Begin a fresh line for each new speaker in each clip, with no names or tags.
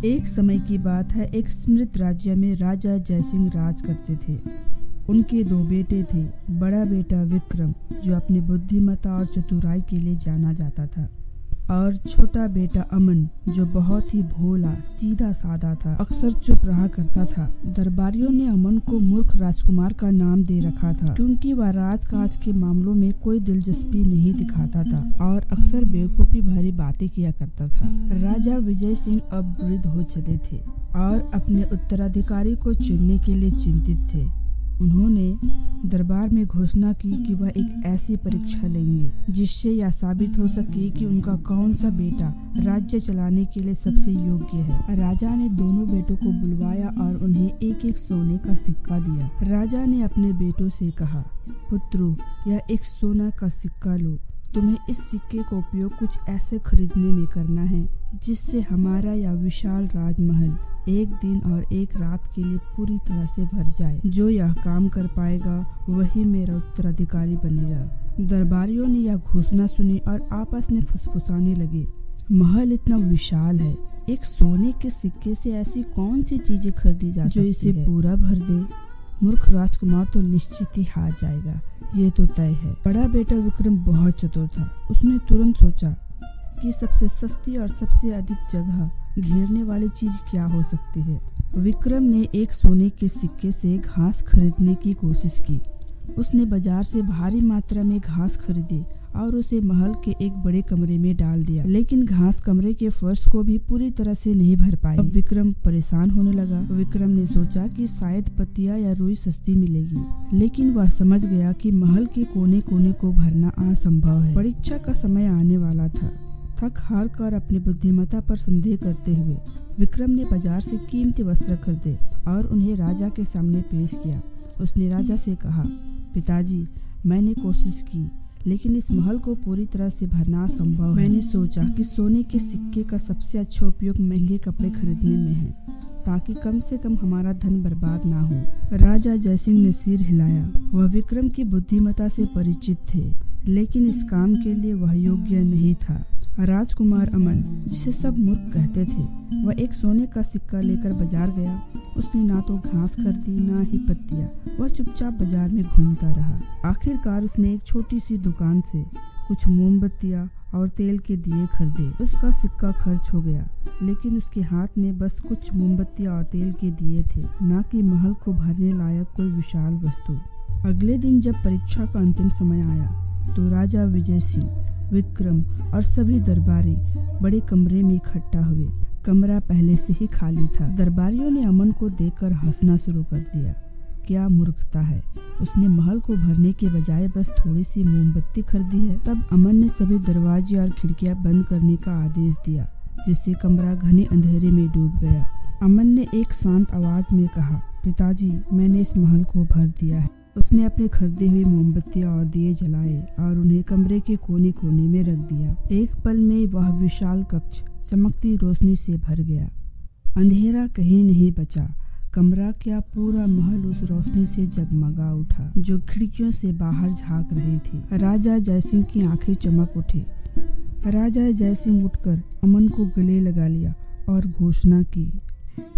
एक समय की बात है, एक समृद्ध राज्य में राजा जयसिंह राज करते थे। उनके 2 बेटे थे। बड़ा बेटा विक्रम, जो अपनी बुद्धिमत्ता और चतुराई के लिए जाना जाता था, और छोटा बेटा अमन, जो बहुत ही भोला सीधा साधा था, अक्सर चुप रहा करता था। दरबारियों ने अमन को मूर्ख राजकुमार का नाम दे रखा था, क्योंकि वह राजकाज के मामलों में कोई दिलचस्पी नहीं दिखाता था और अक्सर बेवकूफी भरी बातें किया करता था। राजा विजय सिंह अब वृद्ध हो चले थे और अपने उत्तराधिकारी को चुनने के लिए चिंतित थे। उन्होंने दरबार में घोषणा की कि वह एक ऐसी परीक्षा लेंगे जिससे यह साबित हो सके कि उनका कौन सा बेटा राज्य चलाने के लिए सबसे योग्य है। राजा ने दोनों बेटों को बुलवाया और उन्हें एक एक सोने का सिक्का दिया। राजा ने अपने बेटों से कहा, पुत्रों, यह एक सोना का सिक्का लो। तुम्हें इस सिक्के का उपयोग कुछ ऐसे खरीदने में करना है जिससे हमारा यह विशाल राजमहल एक दिन और एक रात के लिए पूरी तरह से भर जाए। जो यह काम कर पाएगा वही मेरा उत्तराधिकारी बनेगा। दरबारियों ने यह घोषणा सुनी और आपस में फुसफुसाने लगे। महल इतना विशाल है, एक सोने के सिक्के से ऐसी कौन सी चीजें खरीदी जा जो इसे पूरा भर दे? मूर्ख राजकुमार तो निश्चित ही हार जाएगा, ये तो तय है। बड़ा बेटा विक्रम बहुत चतुर था। उसने तुरंत सोचा कि सबसे सस्ती और सबसे अधिक जगह घेरने वाली चीज क्या हो सकती है। विक्रम ने एक सोने के सिक्के से घास खरीदने की कोशिश की। उसने बाजार से भारी मात्रा में घास खरीदी और उसे महल के एक बड़े कमरे में डाल दिया, लेकिन घास कमरे के फर्श को भी पूरी तरह से नहीं भर पाई। अब विक्रम परेशान होने लगा। विक्रम ने सोचा कि शायद पत्तियां या रुई सस्ती मिलेगी, लेकिन वह समझ गया कि महल के कोने कोने को भरना असंभव है। परीक्षा का समय आने वाला था। थक हार कर अपनी बुद्धिमत्ता पर संदेह करते हुए विक्रम ने बाजार से कीमती वस्त्र खरीदे और उन्हें राजा के सामने पेश किया। उसने राजा से कहा, पिताजी, मैंने कोशिश की, लेकिन इस महल को पूरी तरह से भरना असंभव है। मैंने सोचा कि सोने के सिक्के का सबसे अच्छा उपयोग महंगे कपड़े खरीदने में है, ताकि कम से कम हमारा धन बर्बाद ना हो। राजा जयसिंह ने सिर हिलाया। वह विक्रम की बुद्धिमत्ता से परिचित थे, लेकिन इस काम के लिए वह योग्य नहीं था। राजकुमार अमन, जिसे सब मूर्ख कहते थे, वह एक सोने का सिक्का लेकर बाजार गया। उसने ना तो घास खरीदी ना ही पत्तियां। वह चुपचाप बाजार में घूमता रहा। आखिरकार उसने एक छोटी सी दुकान से कुछ मोमबत्तियां और तेल के दिए खरीदे। उसका सिक्का खर्च हो गया, लेकिन उसके हाथ में बस कुछ मोमबत्तियां और तेल के दिए थे, ना कि महल को भरने लायक कोई विशाल वस्तु। अगले दिन जब परीक्षा का अंतिम समय आया तो राजा विजय सिंह, विक्रम और सभी दरबारी बड़े कमरे में इकट्ठा हुए। कमरा पहले से ही खाली था। दरबारियों ने अमन को देखकर हंसना शुरू कर दिया। क्या मूर्खता है, उसने महल को भरने के बजाय बस थोड़ी सी मोमबत्ती खरीदी है। तब अमन ने सभी दरवाजे और खिड़कियां बंद करने का आदेश दिया, जिससे कमरा घने अंधेरे में डूब गया। अमन ने एक शांत आवाज में कहा, पिताजी, मैंने इस महल को भर दिया है। उसने अपने खरीदी हुई मोमबत्तियां और दिए जलाए और उन्हें कमरे के कोने कोने में रख दिया। एक पल में वह विशाल कक्ष चमकती रोशनी से भर गया। अंधेरा कहीं नहीं बचा। कमरा क्या, पूरा महल उस रोशनी से जगमगा उठा, जो खिड़कियों से बाहर झांक रही थी। राजा जयसिंह की आंखें चमक उठी। राजा जयसिंह उठकर अमन को गले लगा लिया और घोषणा की,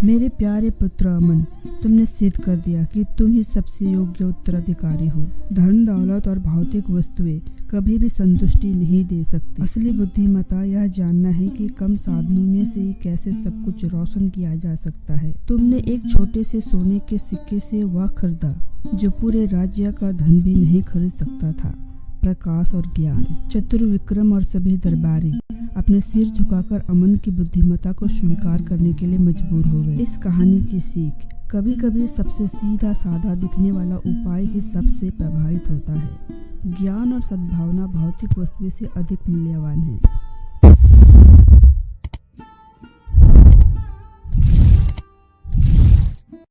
मेरे प्यारे पुत्र अमन, तुमने सिद्ध कर दिया कि तुम ही सबसे योग्य उत्तराधिकारी हो। धन दौलत और भौतिक वस्तुएं कभी भी संतुष्टि नहीं दे सकती। असली बुद्धिमत्ता यह जानना है कि कम साधनों में से कैसे सब कुछ रोशन किया जा सकता है। तुमने एक छोटे से सोने के सिक्के से वह खरीदा जो पूरे राज्य का धन भी नहीं खरीद सकता था, प्रकाश और ज्ञान। चतुर विक्रम और सभी दरबारी अपने सिर झुकाकर अमन की बुद्धिमत्ता को स्वीकार करने के लिए मजबूर हो गए। इस कहानी की सीख, कभी कभी सबसे सीधा साधा दिखने वाला उपाय ही सबसे प्रभावित होता है। ज्ञान और सद्भावना भौतिक वस्तुओं से अधिक मूल्यवान है।